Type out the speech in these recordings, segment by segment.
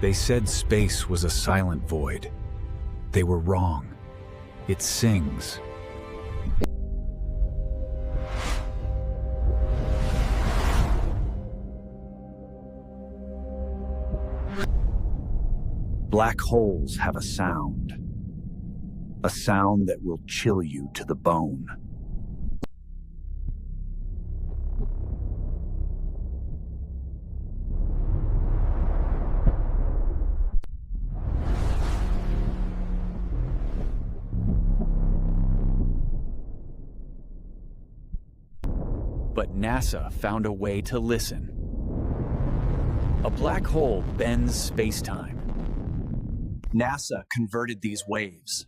They said space was a silent void. They were wrong. It sings. Black holes have a sound that will chill you to the bone. But NASA found a way to listen. A black hole bends space-time. NASA converted these waves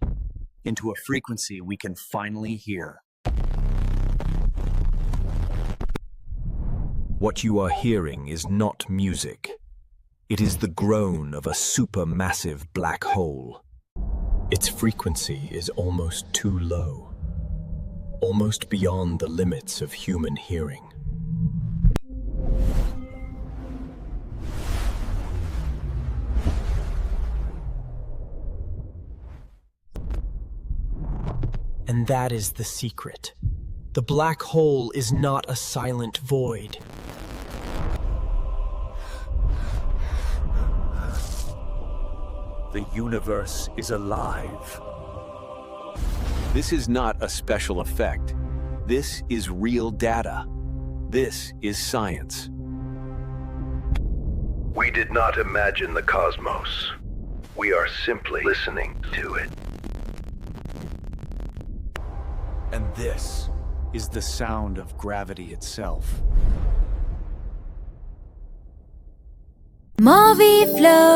into a frequency we can finally hear. What you are hearing is not music. It is the groan of a supermassive black hole. Its frequency is almost too low, almost beyond the limits of human hearing. And that is the secret. The black hole is not a silent void. The universe is alive. This is not a special effect. This is real data. This is science. We did not imagine the cosmos. We are simply listening to it. And this is the sound of gravity itself. Movie Flow.